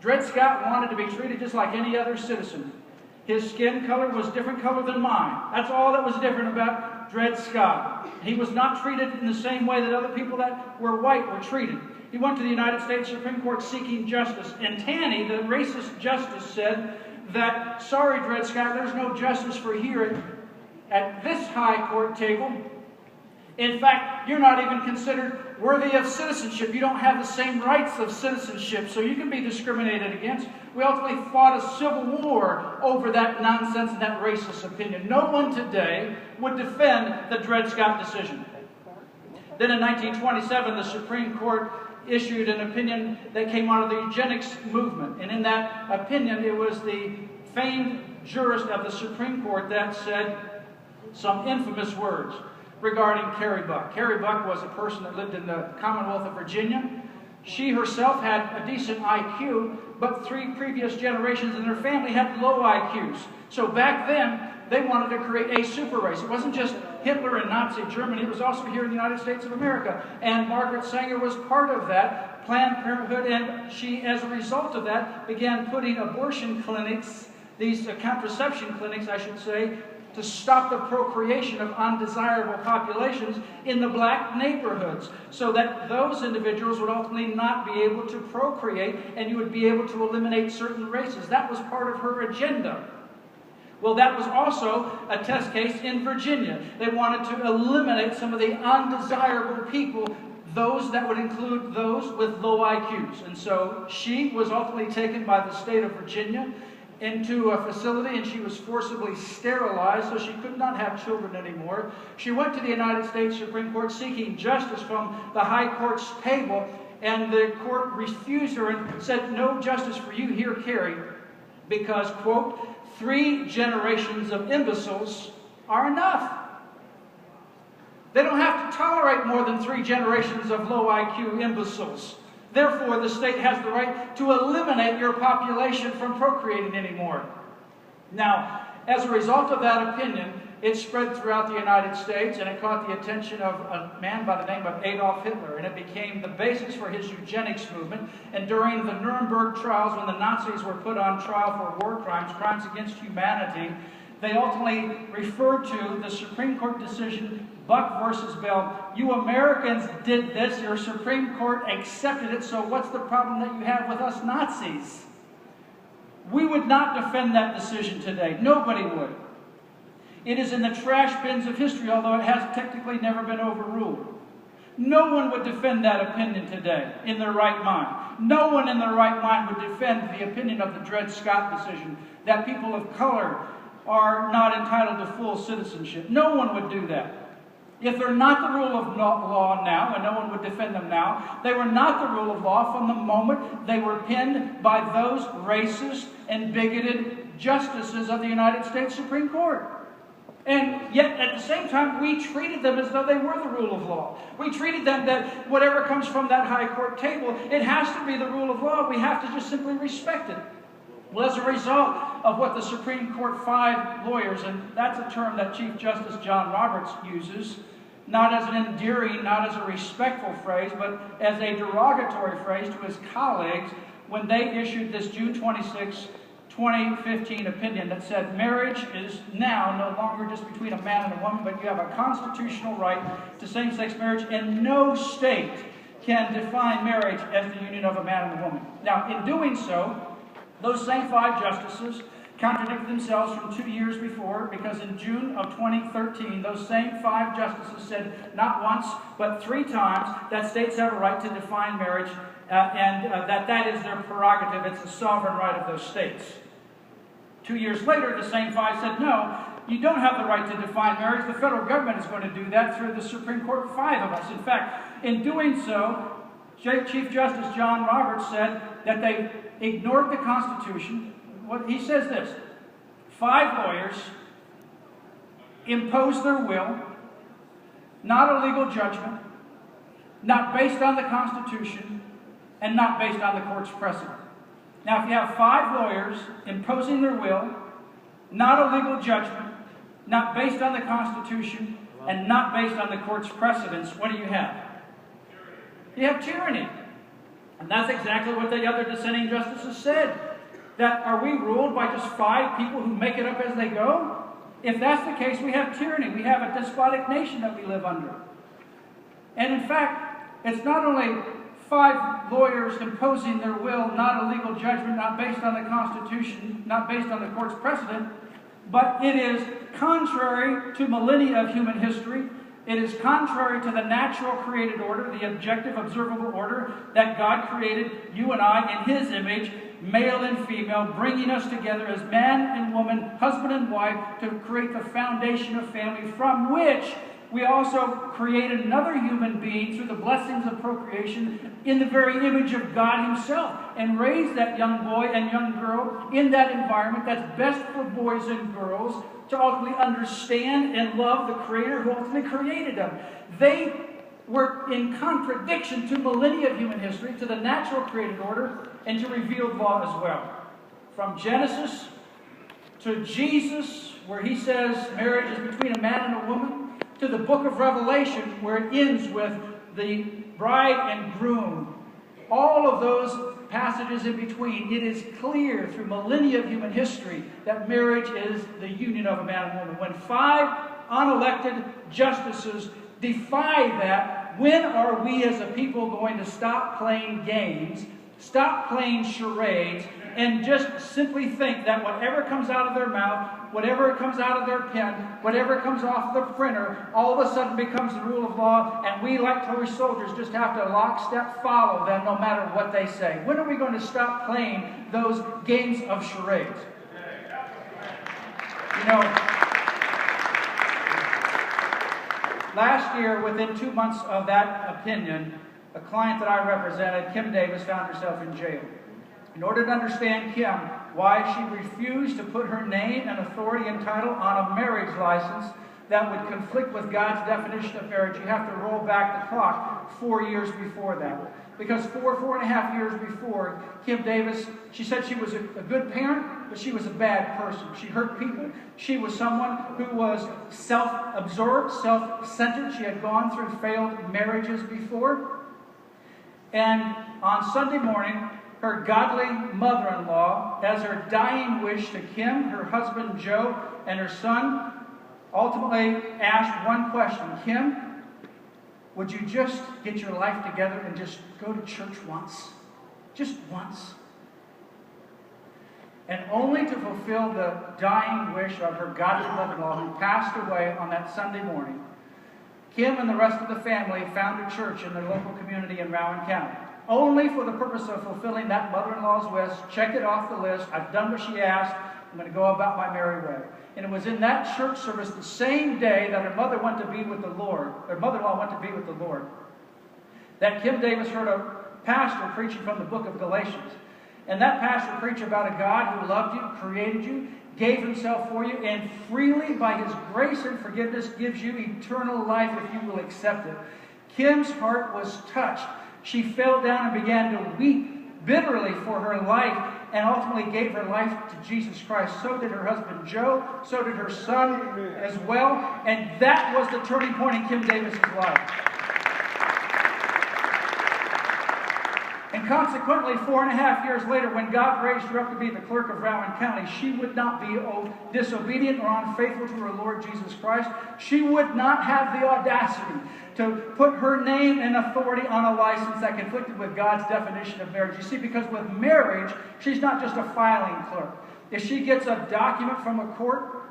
Dred Scott wanted to be treated just like any other citizen. His skin color was different color than mine. That's all that was different about Dred Scott. He was not treated in the same way that other people that were white were treated. He went to the United States Supreme Court seeking justice. And Taney, the racist justice, said that, sorry, Dred Scott, there's no justice for here at this high court table. In fact, you're not even considered worthy of citizenship. You don't have the same rights of citizenship, so you can be discriminated against. We ultimately fought a civil war over that nonsense and that racist opinion. No one today would defend the Dred Scott decision. Then in 1927, the Supreme Court issued an opinion that came out of the eugenics movement. And in that opinion, it was the famed jurist of the Supreme Court that said some infamous words regarding Carrie Buck. Carrie Buck was a person that lived in the Commonwealth of Virginia. She herself had a decent IQ, but 3 previous generations in her family had low IQs. So back then, they wanted to create a super race. It wasn't just Hitler and Nazi Germany, it was also here in the United States of America. And Margaret Sanger was part of that, Planned Parenthood, and she, as a result of that, began putting abortion clinics, these contraception clinics, I should say, to stop the procreation of undesirable populations in the black neighborhoods, so that those individuals would ultimately not be able to procreate, and you would be able to eliminate certain races. That was part of her agenda. Well, that was also a test case in Virginia. They wanted to eliminate some of the undesirable people, those that would include those with low IQs. And so she was ultimately taken by the state of Virginia into a facility, and she was forcibly sterilized, so she could not have children anymore. She went to the United States Supreme Court seeking justice from the High Court's table, and the court refused her and said, no justice for you here, Carrie, because, quote, 3 generations of imbeciles are enough. They don't have to tolerate more than 3 generations of low IQ imbeciles. Therefore, the state has the right to eliminate your population from procreating anymore. Now, as a result of that opinion, it spread throughout the United States, and it caught the attention of a man by the name of Adolf Hitler, and it became the basis for his eugenics movement. And during the Nuremberg trials, when the Nazis were put on trial for war crimes, crimes against humanity, they ultimately referred to the Supreme Court decision, Buck versus Bell. You Americans did this, your Supreme Court accepted it, so what's the problem that you have with us Nazis? We would not defend that decision today. Nobody would. It is in the trash bins of history, although it has technically never been overruled. No one would defend that opinion today in their right mind. No one in their right mind would defend the opinion of the Dred Scott decision, that people of color are not entitled to full citizenship. No one would do that. If they're not the rule of law now, and no one would defend them now, they were not the rule of law from the moment they were pinned by those racist and bigoted justices of the United States Supreme Court. And yet, at the same time, we treated them as though they were the rule of law. We treated them that whatever comes from that high court table, it has to be the rule of law. We have to just simply respect it. Well, as a result of what the Supreme Court 5 lawyers, and that's a term that Chief Justice John Roberts uses, not as an endearing, not as a respectful phrase, but as a derogatory phrase to his colleagues, when they issued this June 26, 2015 opinion that said marriage is now no longer just between a man and a woman, but you have a constitutional right to same-sex marriage, and no state can define marriage as the union of a man and a woman. Now, in doing so, those same 5 justices contradicted themselves from 2 years before, because in June of 2013, those same 5 justices said not once, but 3 times that states have a right to define marriage, and that is their prerogative. It's the sovereign right of those states. 2 years later, the same 5 said, no, you don't have the right to define marriage. The federal government is going to do that through the Supreme Court 5 of us. In fact, in doing so, Chief Justice John Roberts said that they ignored the Constitution. He says this: 5 lawyers imposed their will, not a legal judgment, not based on the Constitution, and not based on the court's precedent. Now, if you have 5 lawyers imposing their will, not a legal judgment, not based on the Constitution, and not based on the court's precedents, what do you have? You have tyranny. And that's exactly what the other dissenting justices said. That are we ruled by just 5 people who make it up as they go? If that's the case, we have tyranny. We have a despotic nation that we live under. And in fact, it's not only 5 lawyers imposing their will, not a legal judgment, not based on the Constitution, not based on the court's precedent, but it is contrary to millennia of human history. It is contrary to the natural created order, the objective observable order that God created you and I in His image, male and female, bringing us together as man and woman, husband and wife, to create the foundation of family, from which we also create another human being through the blessings of procreation in the very image of God Himself, and raise that young boy and young girl in that environment that's best for boys and girls to ultimately understand and love the Creator who ultimately created them. They were in contradiction to millennia of human history, to the natural created order, and to revealed law as well. From Genesis to Jesus, where He says marriage is between a man and a woman, to the book of Revelation, where it ends with the bride and groom. All of those passages in between, it is clear through millennia of human history that marriage is the union of a man and woman. When 5 unelected justices defy that, when are we as a people going to stop playing games, stop playing charades, and just simply think that whatever comes out of their mouth, whatever comes out of their pen, whatever comes off the printer, all of a sudden becomes the rule of law, and we, like toy soldiers, just have to lockstep follow them no matter what they say? When are we going to stop playing those games of charades? You know, last year, within 2 months of that opinion, a client that I represented, Kim Davis, found herself in jail. In order to understand Kim, why she refused to put her name and authority and title on a marriage license that would conflict with God's definition of marriage, you have to roll back the clock 4 years before that. Because 4.5 years before, Kim Davis, she said she was a good parent, but she was a bad person. She hurt people. She was someone who was self-absorbed, self-centered. She had gone through failed marriages before. And on Sunday morning, her godly mother-in-law, as her dying wish to Kim, her husband Joe, and her son, ultimately asked one question: Kim, would you just get your life together and just go to church once? Just once. And only to fulfill the dying wish of her godly mother-in-law, who passed away on that Sunday morning, Kim and the rest of the family found a church in their local community in Rowan County, only for the purpose of fulfilling that mother-in-law's wish. Check it off the list. I've done what she asked. I'm going to go about my merry way. And it was in that church service the same day that her mother went to be with the Lord, her mother-in-law went to be with the Lord, that Kim Davis heard a pastor preaching from the book of Galatians. And that pastor preached about a God who loved you, created you, gave Himself for you, and freely by His grace and forgiveness gives you eternal life if you will accept it. Kim's heart was touched. She fell down and began to weep bitterly for her life, and ultimately gave her life to Jesus Christ. So did her husband Joe. So did her son as well. And that was the turning point in Kim Davis's life. And consequently, 4.5 years later, when God raised her up to be the clerk of Rowan County, she would not be disobedient or unfaithful to her Lord Jesus Christ. She would not have the audacity to put her name and authority on a license that conflicted with God's definition of marriage. You see, because with marriage, she's not just a filing clerk. If she gets a document from a court,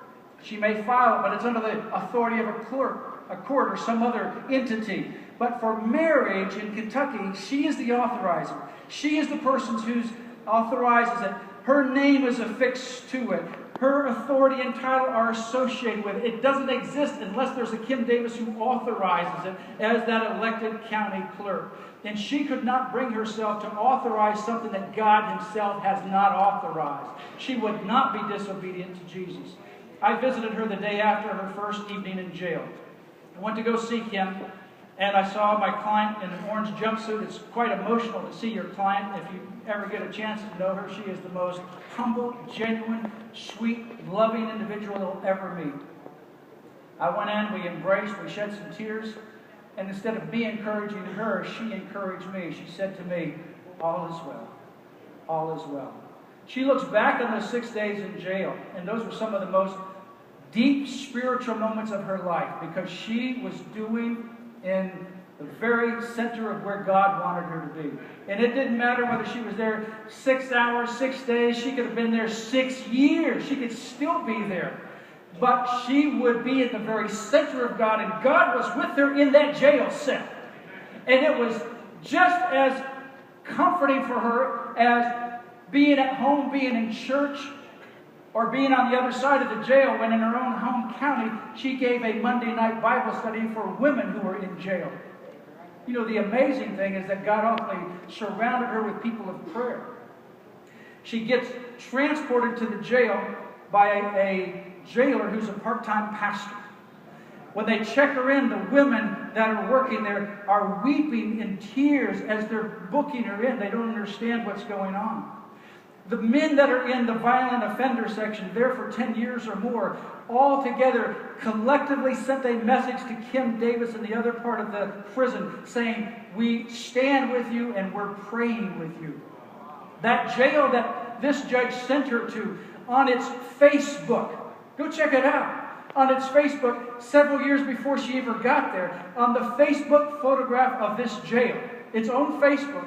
she may file it, but it's under the authority of a clerk, a court, or some other entity. But for marriage in Kentucky, she is the authorizer. She is the person who authorizes it. Her name is affixed to it. Her authority and title are associated with it. It doesn't exist unless there's a Kim Davis who authorizes it as that elected county clerk. And she could not bring herself to authorize something that God Himself has not authorized. She would not be disobedient to Jesus. I visited her the day after her first evening in jail. I went to go see Kim, and I saw my client in an orange jumpsuit. It's quite emotional to see your client. If you ever get a chance to know her, she is the most humble, genuine, sweet, loving individual you'll ever meet. I went in, we embraced, we shed some tears, and instead of me encouraging her, she encouraged me. She said to me, all is well. All is well. She looks back on those 6 days in jail, and those were some of the most deep spiritual moments of her life, because she was doing in the very center of where God wanted her to be. And it didn't matter whether she was there 6 hours, 6 days. She could have been there 6 years. She could still be there. But she would be at the very center of God, and God was with her in that jail cell. And it was just as comforting for her as being at home, being in church, or being on the other side of the jail when in her own home county she gave a Monday night Bible study for women who were in jail. You know, the amazing thing is that God ultimately surrounded her with people of prayer. She gets transported to the jail by a jailer who's a part-time pastor. When they check her in, the women that are working there are weeping in tears as they're booking her in. They don't understand what's going on. The men that are in the violent offender section, there for 10 years or more, all together collectively sent a message to Kim Davis in the other part of the prison saying, we stand with you and we're praying with you. That jail that this judge sent her to, on its Facebook, go check it out. On its Facebook, several years before she ever got there, on the Facebook photograph of this jail, its own Facebook,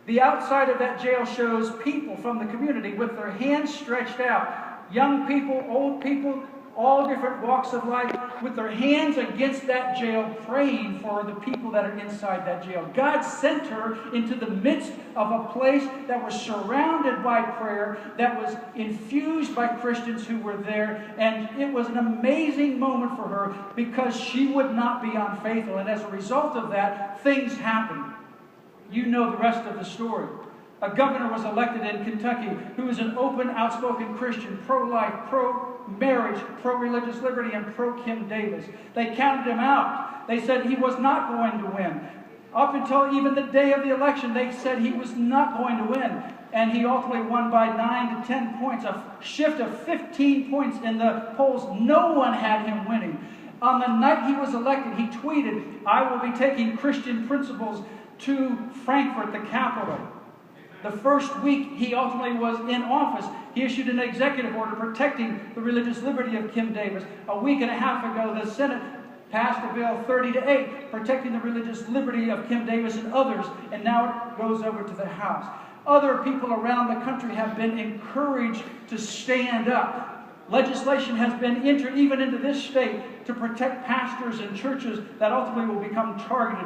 the outside of that jail shows people from the community with their hands stretched out. Young people, old people, all different walks of life, with their hands against that jail, praying for the people that are inside that jail. God sent her into the midst of a place that was surrounded by prayer, that was infused by Christians who were there, and it was an amazing moment for her because she would not be unfaithful. And as a result of that, things happened. You know the rest of the story. A governor was elected in Kentucky who was an open, outspoken Christian, pro-life, pro-marriage, pro-religious liberty, and pro-Kim Davis. They counted him out. They said he was not going to win. Up until even the day of the election, they said he was not going to win. And he ultimately won by 9 to 10 points, a shift of 15 points in the polls. No one had him winning. On the night he was elected, he tweeted, I will be taking Christian principles to Frankfurt, the capital. The first week he ultimately was in office, he issued an executive order protecting the religious liberty of Kim Davis. A week and a half ago, the Senate passed a bill 30-8 protecting the religious liberty of Kim Davis and others, and now it goes over to the House. Other people around the country have been encouraged to stand up. Legislation has been entered even into this state to protect pastors and churches that ultimately will become targeted by